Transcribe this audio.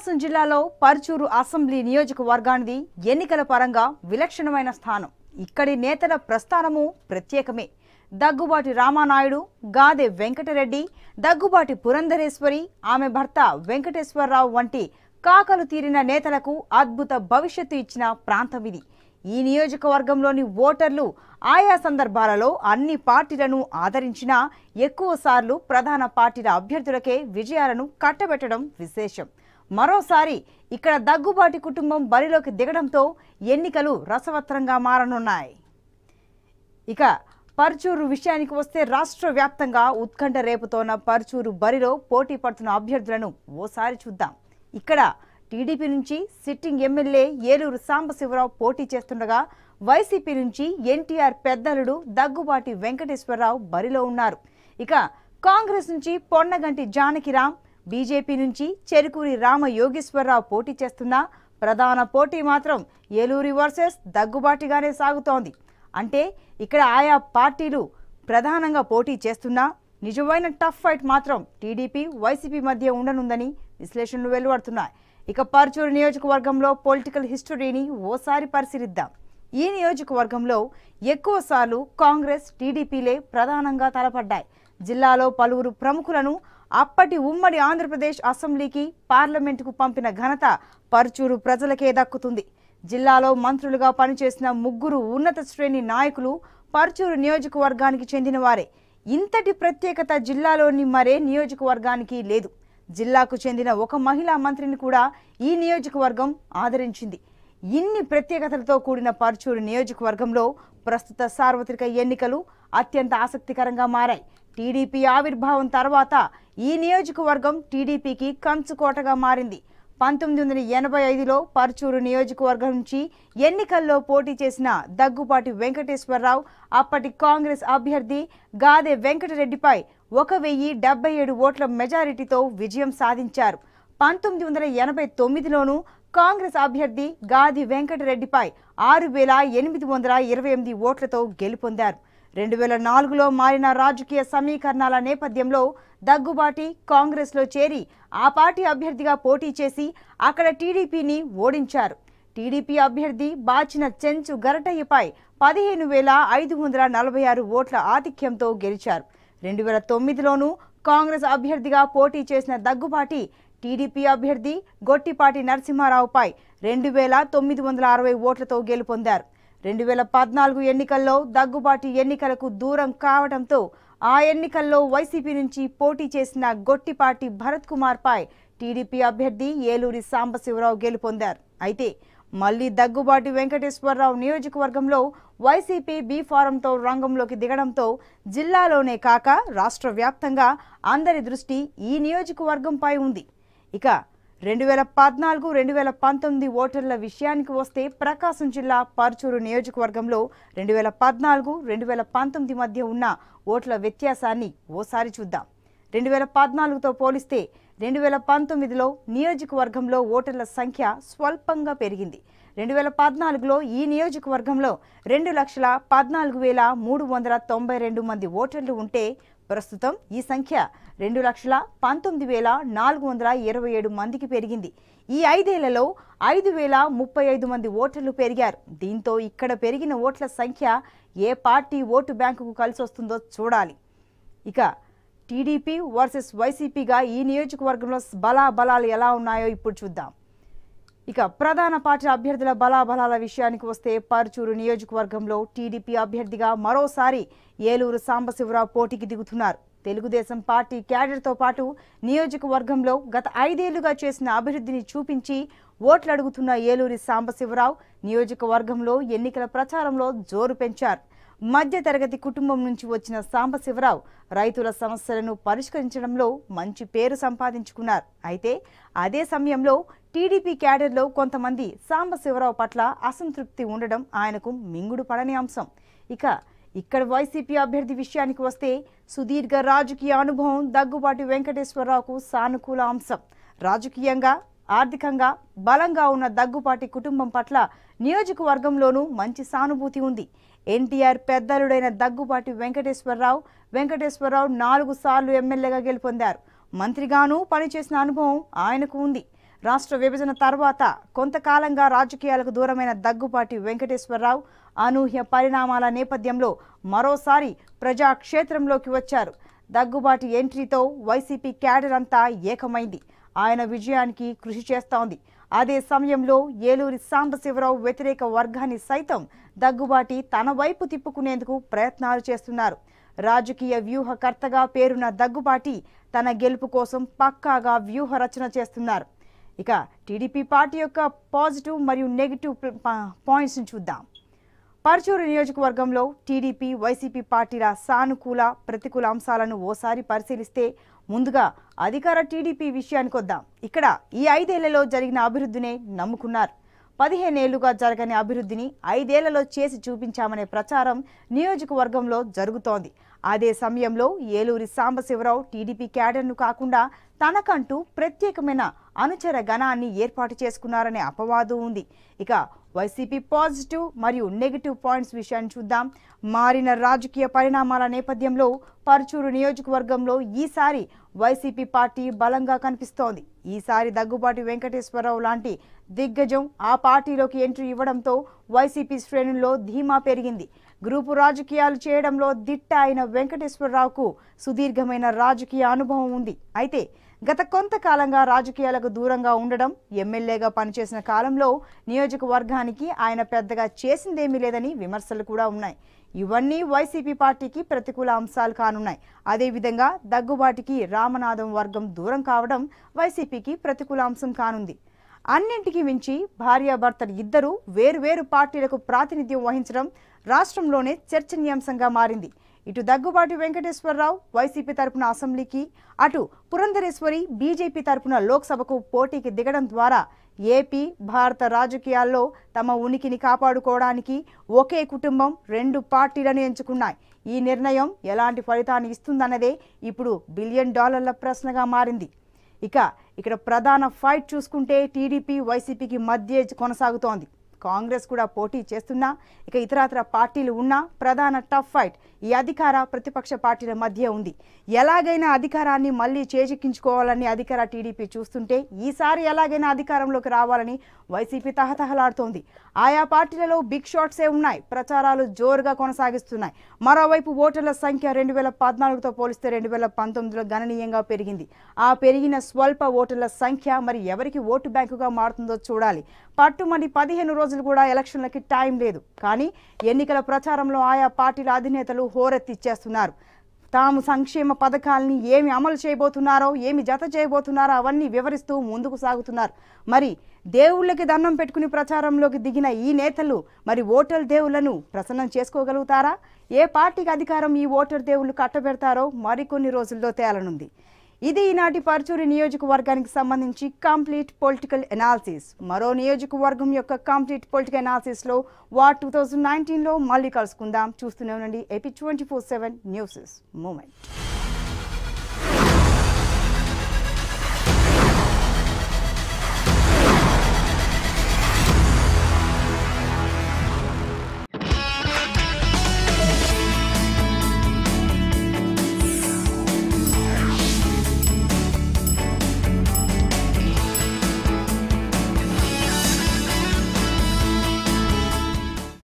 ప్రకాశం జిల్లాలో పర్చూరు అసెంబ్లీ నియోజకవర్గానికి ఎన్నికల పరంగా విలక్షణమైన స్థానం. ఇక్కడి నేతల ప్రస్థానము ప్రత్యేకమే. దగ్గుబాటి రామానాయుడు, గాదె వెంకటరెడ్డి, దగ్గుబాటి పురంధరేశ్వరి, ఆమె భర్త వెంకటేశ్వరరావు వంటి కాకలు తీరిన నేతలకు అద్భుత భవిష్యత్తు ఇచ్చిన ప్రాంతం ఇది. ఈ నియోజకవర్గంలోని ఓటర్లు ఆయా సందర్భాలలో అన్ని పార్టీలను ఆదరించినా ఎక్కువసార్లు ప్రధాన పార్టీల అభ్యర్థులకే విజయాలను కట్టబెట్టడం విశేషం. మరోసారి ఇక్కడ దగ్గుబాటి కుటుంబం బరిలోకి దిగడంతో ఎన్నికలు రసవత్తరంగా మారనున్నాయి. ఇక పర్చూరు విషయానికి వస్తే రాష్ట్ర వ్యాప్తంగా ఉత్కంఠ రేపుతోన్న పర్చూరు బరిలో పోటీ పడుతున్న అభ్యర్థులను ఓసారి చూద్దాం. ఇక్కడ టీడీపీ నుంచి సిట్టింగ్ ఎమ్మెల్యే ఏలూరు సాంబశివరావు పోటీ చేస్తుండగా వైసీపీ నుంచి ఎన్టీఆర్ పెద్దలుడు దగ్గుబాటి వెంకటేశ్వరరావు బరిలో ఉన్నారు. ఇక కాంగ్రెస్ నుంచి పొన్నగంటి జానకిరాం, బీజేపీ నుంచి చెరుకూరి రామ యోగేశ్వరరావు పోటీ చేస్తున్నా ప్రధాన పోటీ మాత్రం ఏలూరి వర్సెస్ దగ్గుబాటిగానే సాగుతోంది. అంటే ఇక్కడ ఆయా పార్టీలు ప్రధానంగా పోటీ చేస్తున్నా నిజమైన టఫ్ ఫైట్ మాత్రం టీడీపీ వైసీపీ మధ్య ఉండనుందని విశ్లేషణలు వెలువడుతున్నాయి. ఇక పర్చూరు నియోజకవర్గంలో పొలిటికల్ హిస్టరీని ఓసారి పరిశీలిద్దాం. ఈ నియోజకవర్గంలో ఎక్కువసార్లు కాంగ్రెస్, టీడీపీలే ప్రధానంగా తలపడ్డాయి. జిల్లాలో పలువురు ప్రముఖులను అప్పటి ఉమ్మడి ఆంధ్రప్రదేశ్ అసెంబ్లీకి, పార్లమెంటుకు పంపిన ఘనత పర్చూరు ప్రజలకే దక్కుతుంది. జిల్లాలో మంత్రులుగా పనిచేసిన ముగ్గురు ఉన్నత శ్రేణి నాయకులు పర్చూరు నియోజకవర్గానికి చెందిన వారే. ఇంతటి ప్రత్యేకత జిల్లాలోని మరే నియోజకవర్గానికి లేదు. జిల్లాకు చెందిన ఒక మహిళా మంత్రిని కూడా ఈ నియోజకవర్గం ఆదరించింది. ఇన్ని ప్రత్యేకతలతో కూడిన పర్చూరు నియోజకవర్గంలో ప్రస్తుత సార్వత్రిక ఎన్నికలు అత్యంత ఆసక్తికరంగా మారాయి. టీడీపీ ఆవిర్భావం తర్వాత ఈ నియోజకవర్గం టీడీపీకి కంచుకోటగా మారింది. 1985లో పర్చూరు నియోజకవర్గం నుంచి ఎన్నికల్లో పోటీ చేసిన దగ్గుబాటి వెంకటేశ్వరరావు అప్పటి కాంగ్రెస్ అభ్యర్థి గాదె వెంకటరెడ్డిపై 1077 ఓట్ల మెజారిటీతో విజయం సాధించారు. 1989లోనూ కాంగ్రెస్ అభ్యర్థి గాది వెంకటరెడ్డిపై 6828 ఓట్లతో గెలుపొందారు. 2004లో మారిన రాజకీయ సమీకరణాల నేపథ్యంలో దగ్గుబాటి కాంగ్రెస్లో చేరి ఆ పార్టీ అభ్యర్థిగా పోటీ చేసి అక్కడ టీడీపీని ఓడించారు. టీడీపీ అభ్యర్థి బాచిన చెంచు గరటయ్యపై 15,546 ఓట్ల ఆధిక్యంతో గెలిచారు. 2009లోనూ కాంగ్రెస్ అభ్యర్థిగా పోటీ చేసిన దగ్గుబాటి టీడీపీ అభ్యర్థి గొట్టిపాటి నరసింహారావుపై 2,960 ఓట్లతో గెలుపొందారు. 2014 ఎన్నికల్లో దగ్గుబాటి ఎన్నికలకు దూరం కావడంతో ఆ ఎన్నికల్లో వైసీపీ నుంచి పోటీ చేసిన గొట్టిపాటి భరత్ కుమార్పై టీడీపీ అభ్యర్థి ఏలూరి సాంబశివరావు గెలుపొందారు. అయితే మళ్లీ దగ్గుబాటి వెంకటేశ్వరరావు నియోజకవర్గంలో వైసీపీ బీ ఫారంతో రంగంలోకి దిగడంతో జిల్లాలోనే కాక రాష్ట్ర వ్యాప్తంగా అందరి దృష్టి ఈ నియోజకవర్గంపై ఉంది. ఇక 2014, 2019 ఓటర్ల విషయానికి వస్తే ప్రకాశం జిల్లా పర్చూరు నియోజకవర్గంలో 2014, 2019 మధ్య ఉన్న ఓట్ల వ్యత్యాసాన్ని ఓసారి చూద్దాం. 2014తో పోలిస్తే 2019లో నియోజకవర్గంలో ఓటర్ల సంఖ్య స్వల్పంగా పెరిగింది. 2014లో ఈ నియోజకవర్గంలో 2,14,392 మంది ఓటర్లు ఉంటే ప్రస్తుతం ఈ సంఖ్య 2,19,427 మందికి పెరిగింది. ఈ 5 ఏళ్లలో 5,035 మంది ఓటర్లు పెరిగారు. దీంతో ఇక్కడ పెరిగిన ఓట్ల సంఖ్య ఏ పార్టీ ఓటు బ్యాంకుకు కలిసొస్తుందో చూడాలి. ఇక టీడీపీ వర్సెస్ వైసీపీగా ఈ నియోజకవర్గంలో బలాబలాలు ఎలా ఉన్నాయో ఇప్పుడు చూద్దాం. ఇక ప్రధాన పార్టీ అభ్యర్థుల బలాబలాల విషయానికి వస్తే పర్చూరు నియోజకవర్గంలో టీడీపీ అభ్యర్థిగా మరోసారి ఏలూరు సాంబశివరావు పోటీకి దిగుతున్నారు. తెలుగుదేశం పార్టీ క్యాడర్తో పాటు నియోజకవర్గంలో గత 5 ఏళ్లుగా చేసిన అభివృద్ధిని చూపించి ఓట్లు అడుగుతున్న ఏలూరి సాంబశివరావు నియోజకవర్గంలో ఎన్నికల ప్రచారంలో జోరు పెంచారు. మధ్యతరగతి కుటుంబం నుంచి వచ్చిన సాంబశివరావు రైతుల సమస్యలను పరిష్కరించడంలో మంచి పేరు సంపాదించుకున్నారు. అయితే అదే సమయంలో టీడీపీ క్యాడర్లో కొంతమంది సాంబశివరావు పట్ల అసంతృప్తి ఉండడం ఆయనకు మింగుడు పడని అంశం. ఇక ఇక్కడ వైసీపీ అభ్యర్థి విషయానికి వస్తే సుదీర్ఘ రాజకీయ అనుభవం దగ్గుబాటి వెంకటేశ్వరరావుకు సానుకూల అంశం. రాజకీయంగా, ఆర్థికంగా బలంగా ఉన్న దగ్గుబాటి కుటుంబం పట్ల నియోజకవర్గంలోనూ మంచి సానుభూతి ఉంది. ఎన్టీఆర్ పెద్దలుడైన దగ్గుబాటి వెంకటేశ్వరరావు 4 సార్లు ఎమ్మెల్యేగా గెలుపొందారు. మంత్రిగానూ పనిచేసిన అనుభవం ఆయనకు ఉంది. రాష్ట్ర విభజన తర్వాత కొంతకాలంగా రాజకీయాలకు దూరమైన దగ్గుబాటి వెంకటేశ్వరరావు అనూహ్య పరిణామాల నేపథ్యంలో మరోసారి ప్రజాక్షేత్రంలోకి వచ్చారు. దగ్గుబాటి ఎంట్రీతో వైసీపీ క్యాడర్ అంతా ఏకమైంది. ఆయన విజయానికి కృషి చేస్తోంది. అదే సమయంలో ఏలూరి సాంబశివరావు వ్యతిరేక వర్గాన్ని సైతం దగ్గుబాటి తన వైపు తిప్పుకునేందుకు ప్రయత్నాలు చేస్తున్నారు. రాజకీయ వ్యూహకర్తగా పేరున్న దగ్గుబాటి తన గెలుపు కోసం పక్కాగా వ్యూహ రచన చేస్తున్నారు. ఇక టీడీపీ పార్టీ యొక్క పాజిటివ్ మరియు నెగిటివ్ పాయింట్స్ని చూద్దాం. పర్చూరు నియోజకవర్గంలో టీడీపీ వైసీపీ పార్టీల సానుకూల ప్రతికూల అంశాలను ఓసారి పరిశీలిస్తే ముందుగా అధికార టీడీపీ విషయానికి వద్దాం. ఇక్కడ ఈ 5 ఏళ్లలో జరిగిన అభివృద్ధినే నమ్ముకున్నారు. 15 ఏళ్లుగా జరగని అభివృద్ధిని 5 ఏళ్లలో చేసి చూపించామనే ప్రచారం నియోజకవర్గంలో జరుగుతోంది. అదే సమయంలో ఏలూరి సాంబశివరావు టీడీపీ క్యాడర్ను కాకుండా తనకంటూ ప్రత్యేకమైన అనుచర గణాన్ని ఏర్పాటు చేసుకున్నారనే అపవాదు ఉంది. ఇక వైసీపీ పాజిటివ్ మరియు నెగిటివ్ పాయింట్స్ విషయాన్ని చూద్దాం. మారిన రాజకీయ పరిణామాల నేపథ్యంలో పర్చూరు నియోజకవర్గంలో ఈసారి వైసీపీ పార్టీ బలంగా కనిపిస్తోంది. ఈసారి దగ్గుబాటి వెంకటేశ్వరరావు లాంటి దిగ్గజం ఆ పార్టీలోకి ఎంట్రీ ఇవ్వడంతో వైసీపీ శ్రేణుల్లో ధీమా పెరిగింది. గ్రూపు రాజకీయాలు చేయడంలో దిట్ట అయిన వెంకటేశ్వరరావుకు సుదీర్ఘమైన రాజకీయ అనుభవం ఉంది. అయితే గత కొంతకాలంగా రాజకీయాలకు దూరంగా ఉండడం, ఎమ్మెల్యేగా పనిచేసిన కాలంలో నియోజకవర్గానికి ఆయన పెద్దగా చేసిందేమీ లేదని విమర్శలు కూడా ఉన్నాయి. ఇవన్నీ వైసీపీ పార్టీకి ప్రతికూల అంశాలు కానున్నాయి. అదేవిధంగా దగ్గుబాటికి రామనాథం వర్గం దూరం కావడం వైసీపీకి ప్రతికూల అంశం కానుంది. అన్నింటికీ మించి భార్యాభర్తలు ఇద్దరూ వేరువేరు పార్టీలకు ప్రాతినిధ్యం వహించడం రాష్ట్రంలోనే చర్చనీయాంశంగా మారింది. ఇటు దగ్గుబాటి వెంకటేశ్వరరావు వైసీపీ తరపున అసెంబ్లీకి, అటు పురంధరేశ్వరి బీజేపీ తరపున లోక్సభకు పోటీకి దిగడం ద్వారా ఏపీ భారత రాజకీయాల్లో తమ ఉనికిని కాపాడుకోవడానికి ఒకే కుటుంబం 2 పార్టీలను ఎంచుకున్నాయి. ఈ నిర్ణయం ఎలాంటి ఫలితాన్ని ఇస్తుందన్నదే ఇప్పుడు $1 బిలియన్ ప్రశ్నగా మారింది. ఇక్కడ ప్రధాన ఫైట్ చూసుకుంటే టీడీపీ వైసీపీకి మధ్య కొనసాగుతోంది. కాంగ్రెస్ కూడా పోటీ చేస్తున్నా, ఇతరత్ర పార్టీలు ఉన్నా ప్రధాన టఫ్ ఫైట్ ఈ అధికార ప్రతిపక్ష పార్టీల మధ్య ఉంది. ఎలాగైనా అధికారాన్ని మళ్లీ చేజిక్కించుకోవాలని అధికార టీడీపీ చూస్తుంటే ఈసారి ఎలాగైనా అధికారంలోకి రావాలని వైసీపీ తహతహలాడుతోంది. ఆయా పార్టీలలో బిగ్ షాట్సే ఉన్నాయి. ప్రచారాలు జోరుగా కొనసాగిస్తున్నాయి. మరోవైపు ఓటర్ల సంఖ్య 2014తో పోలిస్తే 2019లో గణనీయంగా పెరిగింది. ఆ పెరిగిన స్వల్ప ఓటర్ల సంఖ్య మరి ఎవరికి ఓటు బ్యాంకుగా మారుతుందో చూడాలి. పట్టుమని 15 రోజులు కూడా ఎలక్షన్లకి టైం లేదు. కానీ ఎన్నికల ప్రచారంలో ఆయా పార్టీల అధినేతలు హోరెత్తిచ్చేస్తున్నారు. తాము సంక్షేమ పథకాలని ఏమి అమలు చేయబోతున్నారో, ఏమి జత చేయబోతున్నారో అవన్నీ వివరిస్తూ ముందుకు సాగుతున్నారు. మరి దేవుళ్ళకి దండం పెట్టుకుని ప్రచారంలోకి దిగిన ఈ నేతలు మరి ఓటర్ దేవుళ్లను ప్రసన్నం చేసుకోగలుగుతారా? ఏ పార్టీకి అధికారం ఈ ఓటర్ దేవుళ్ళు కట్టబెడతారో మరికొన్ని రోజుల్లో తేలనుంది. ఇది ఈనాటి పర్చూరు నియోజకవర్గానికి సంబంధించి కంప్లీట్ పొలిటికల్ ఎనాలిసిస్. మరో నియోజకవర్గం యొక్క కంప్లీట్ పొలిటికల్ ఎనాలిసిస్లో వార్ 2019లో మళ్ళీ కలుసుకుందాం. చూస్తూనే ఉండండి AP 24/7 న్యూస్ మూమెంట్.